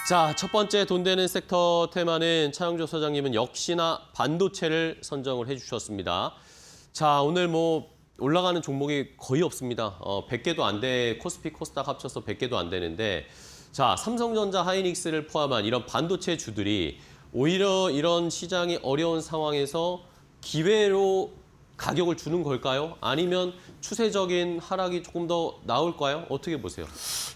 자, 첫 번째 돈 되는 섹터 테마는 차영조 소장님은 역시나 반도체를 선정을 해주셨습니다. 자, 오늘 올라가는 종목이 거의 없습니다. 100개도 안 돼, 코스피, 코스닥 합쳐서 100개도 안 되는데, 자, 삼성전자, 하이닉스를 포함한 이런 반도체 주들이 오히려 이런 시장이 어려운 상황에서 기회로 가격을 주는 걸까요? 아니면 추세적인 하락이 조금 더 나올까요? 어떻게 보세요?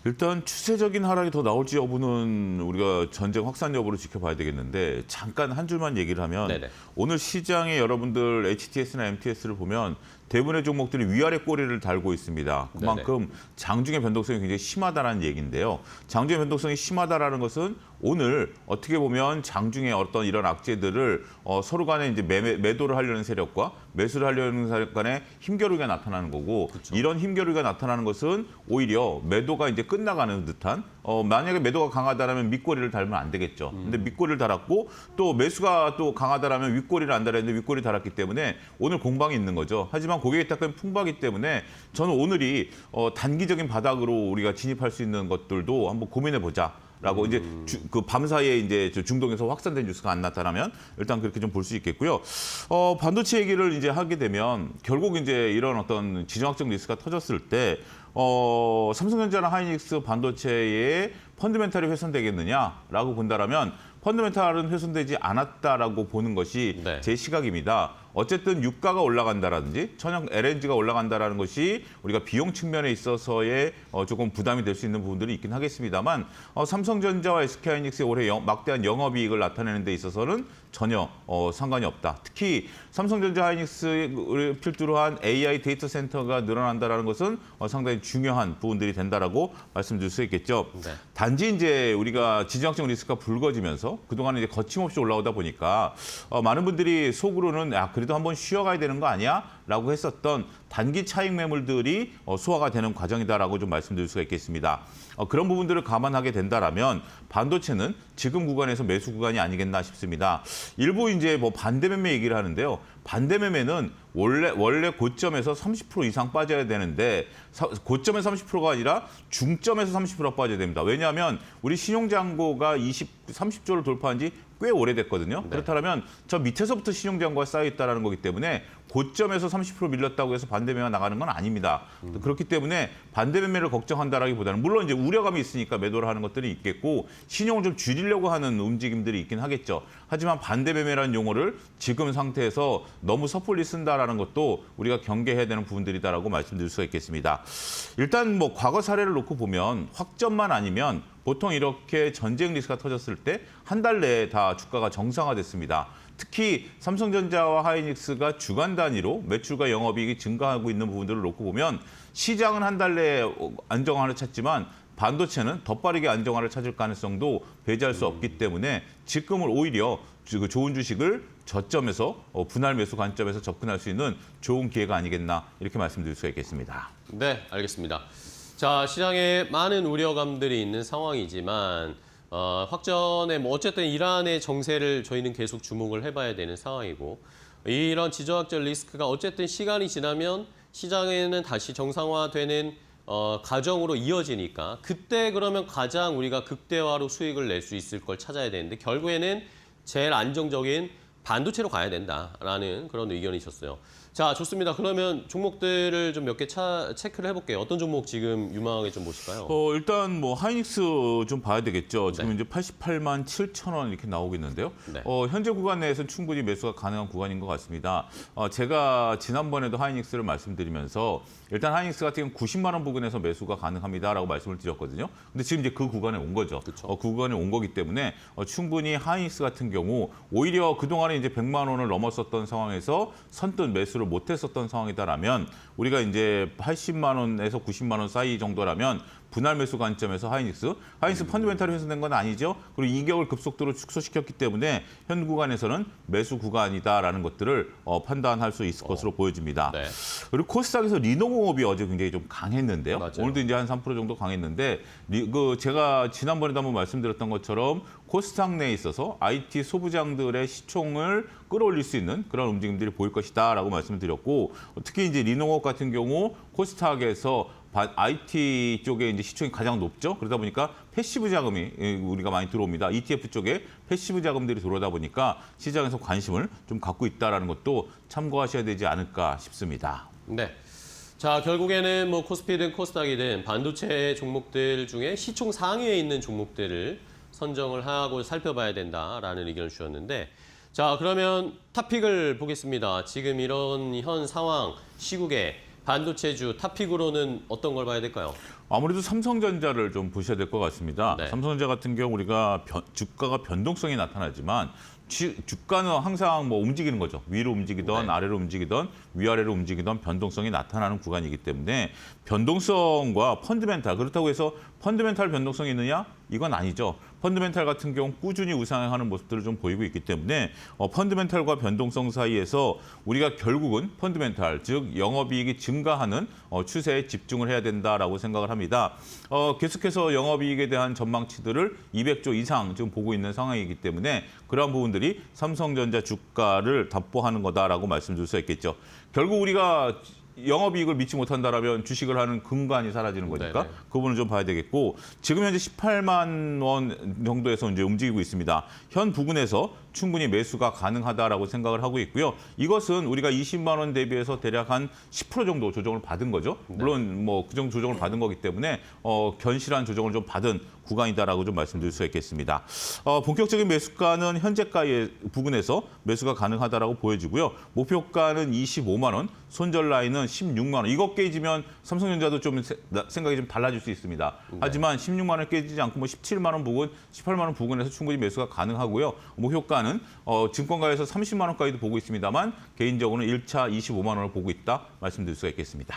일단 추세적인 하락이 더 나올지 여부는 우리가 전쟁 확산 여부를 지켜봐야 되겠는데 잠깐 한 줄만 얘기를 하면 네네. 오늘 시장에 여러분들 HTS나 MTS를 보면 대부분의 종목들이 위아래 꼬리를 달고 있습니다. 그만큼 장중의 변동성이 굉장히 심하다는 얘기인데요. 장중의 변동성이 심하다라는 것은 오늘 어떻게 보면 장중에 어떤 이런 악재들을 서로 간에 이제 매도를 하려는 세력과 매수를 하려는 세력 간에 힘겨루기가 나타나는 거고 그렇죠. 이런 힘겨루기가 나타나는 것은 오히려 매도가 이제 끝나가는 듯한 만약에 매도가 강하다라면 밑꼬리를 달면 안 되겠죠. 근데 밑꼬리를 달았고 또 매수가 또 강하다라면 윗꼬리를 안 달았는데 윗꼬리 달았기 때문에 오늘 공방이 있는 거죠. 하지만 고객의 tak은 풍부하기 때문에 저는 오늘이 단기적인 바닥으로 우리가 진입할 수 있는 것들도 한번 고민해 보자. 라고 이제 그 밤 사이에 이제 중동에서 확산된 뉴스가 안 나타나면 일단 그렇게 좀 볼 수 있겠고요. 반도체 얘기를 이제 하게 되면 결국 이제 이런 어떤 지정학적 리스크가 터졌을 때 삼성전자나 하이닉스 반도체의 펀드멘탈이 훼손되겠느냐라고 본다라면 펀드멘탈은 훼손되지 않았다라고 보는 것이 제 시각입니다. 어쨌든 유가가 올라간다라든지 천연 LNG가 올라간다라는 것이 우리가 비용 측면에 있어서의 조금 부담이 될 수 있는 부분들이 있긴 하겠습니다만 삼성전자와 SK하이닉스의 올해 막대한 영업이익을 나타내는 데 있어서는 전혀 상관이 없다. 특히 삼성전자 하이닉스를 필두로 한 AI 데이터 센터가 늘어난다라는 것은 상당히 중요한 부분들이 된다라고 말씀드릴 수 있겠죠. 네. 단지 이제 우리가 지정학적 리스크가 불거지면서 그동안 이제 거침없이 올라오다 보니까 많은 분들이 속으로는 그래도 한번 쉬어가야 되는 거 아니야? 라고 했었던 단기 차익 매물들이 소화가 되는 과정이다라고 좀 말씀드릴 수가 있겠습니다. 그런 부분들을 감안하게 된다라면 반도체는 지금 구간에서 매수 구간이 아니겠나 싶습니다. 일부 이제 반대 매매 얘기를 하는데요. 반대 매매는 원래 고점에서 30% 이상 빠져야 되는데 고점에서 30%가 아니라 중점에서 30%가 빠져야 됩니다. 왜냐하면 우리 신용잔고가 30조를 돌파한 지 꽤 오래됐거든요. 그렇다면 저 밑에서부터 신용잔고가 쌓여있다는 거기 때문에 고점에서 30% 밀렸다고 해서 반대매매가 나가는 건 아닙니다. 그렇기 때문에 반대매매를 걱정한다라기보다는 물론 이제 우려감이 있으니까 매도를 하는 것들이 있겠고 신용을 좀 줄이려고 하는 움직임들이 있긴 하겠죠. 하지만 반대매매라는 용어를 지금 상태에서 너무 섣불리 쓴다라는 것도 우리가 경계해야 되는 부분들이다라고 말씀드릴 수가 있겠습니다. 일단 과거 사례를 놓고 보면 확전만 아니면 보통 이렇게 전쟁 리스크가 터졌을 때 한 달 내에 다 주가가 정상화됐습니다. 특히 삼성전자와 하이닉스가 주간 단위로 매출과 영업이익이 증가하고 있는 부분들을 놓고 보면 시장은 한 달 내에 안정화를 찾지만 반도체는 더 빠르게 안정화를 찾을 가능성도 배제할 수 없기 때문에 지금은 오히려 좋은 주식을 저점에서 분할 매수 관점에서 접근할 수 있는 좋은 기회가 아니겠나 이렇게 말씀드릴 수가 있겠습니다. 네, 알겠습니다. 자, 시장에 많은 우려감들이 있는 상황이지만 확전에 어쨌든 이란의 정세를 저희는 계속 주목을 해봐야 되는 상황이고 이런 지정학적 리스크가 어쨌든 시간이 지나면 시장에는 다시 정상화되는 과정으로 이어지니까 그때 그러면 가장 우리가 극대화로 수익을 낼 수 있을 걸 찾아야 되는데 결국에는 제일 안정적인 반도체로 가야 된다라는 그런 의견이셨어요. 자, 좋습니다. 그러면 종목들을 좀 몇 개 체크를 해볼게요. 어떤 종목 지금 유망하게 좀 보실까요? 일단 하이닉스 좀 봐야 되겠죠. 지금 이제 88만 7천 원 이렇게 나오고 있는데요. 현재 구간 내에서는 충분히 매수가 가능한 구간인 것 같습니다. 제가 지난번에도 하이닉스를 말씀드리면서 일단 하이닉스 같은 경우는 90만 원 부근에서 매수가 가능합니다라고 말씀을 드렸거든요. 근데 지금 이제 그 구간에 온 거죠. 그 구간에 온 거기 때문에 충분히 하이닉스 같은 경우 오히려 그동안에 이제 100만 원을 넘었었던 상황에서 선뜻 매수를 못했었던 상황이다라면 우리가 이제 80만 원에서 90만 원 사이 정도라면 분할 매수 관점에서 하이닉스 펀드멘탈이 훼손된 건 아니죠. 그리고 2개월 급속도로 축소시켰기 때문에 현 구간에서는 매수 구간이다라는 것들을 판단할 수 있을 것으로 보여집니다. 네. 그리고 코스닥에서 리노공업이 어제 굉장히 좀 강했는데요. 맞아요. 오늘도 이제 한 3% 정도 강했는데 제가 지난번에도 한번 말씀드렸던 것처럼 코스닥 내에 있어서 IT 소부장들의 시총을 끌어올릴 수 있는 그런 움직임들이 보일 것이다라고 말씀을 드렸고 특히 이제 리노공업 같은 경우 코스닥에서 IT 쪽에 이제 시총이 가장 높죠. 그러다 보니까 패시브 자금이 우리가 많이 들어옵니다. ETF 쪽에 패시브 자금들이 들어오다 보니까 시장에서 관심을 좀 갖고 있다라는 것도 참고하셔야 되지 않을까 싶습니다. 네. 자, 결국에는 뭐 코스피든 코스닥이든 반도체 종목들 중에 시총 상위에 있는 종목들을 선정을 하고 살펴봐야 된다라는 의견을 주셨는데, 자, 그러면 탑픽을 보겠습니다. 지금 이런 현 상황, 시국에 반도체주 탑픽으로는 어떤 걸 봐야 될까요? 아무래도 삼성전자를 좀 보셔야 될 것 같습니다. 네. 삼성전자 같은 경우 우리가 주가가 변동성이 나타나지만 주가는 항상 뭐 움직이는 거죠. 위로 움직이던 네. 아래로 움직이던 위아래로 움직이던 변동성이 나타나는 구간이기 때문에 변동성과 펀드멘탈, 그렇다고 해서 펀드멘탈 변동성이 있느냐? 이건 아니죠. 펀드멘탈 같은 경우 꾸준히 우상향하는 모습들을 좀 보이고 있기 때문에 펀드멘탈과 변동성 사이에서 우리가 결국은 펀드멘탈, 즉 영업이익이 증가하는 추세에 집중을 해야 된다라고 생각을 합니다. 계속해서 영업이익에 대한 전망치들을 200조 이상 지금 보고 있는 상황이기 때문에 그러한 부분들이 삼성전자 주가를 답보하는 거다라고 말씀드릴 수 있겠죠. 결국 우리가 영업이익을 믿지 못한다라면 주식을 하는 근간이 사라지는 거니까 네네. 그 부분을 좀 봐야 되겠고, 지금 현재 18만 원 정도에서 이제 움직이고 있습니다. 현 부근에서 충분히 매수가 가능하다라고 생각을 하고 있고요. 이것은 우리가 20만 원 대비해서 대략 한 10% 정도 조정을 받은 거죠. 물론 뭐 그 정도 조정을 받은 거기 때문에 견실한 조정을 좀 받은 구간이다라고 좀 말씀드릴 수 있겠습니다. 본격적인 매수가는 현재가의 부근에서 매수가 가능하다라고 보여지고요. 목표가는 25만 원, 손절 라인은 16만 원. 이거 깨지면 삼성전자도 좀 생각이 좀 달라질 수 있습니다. 하지만 16만 원 깨지지 않고 뭐 17만 원 부근, 18만 원 부근에서 충분히 매수가 가능하고요. 목표가는 증권가에서 30만 원까지도 보고 있습니다만 개인적으로는 1차 25만 원을 보고 있다 말씀드릴 수가 있겠습니다.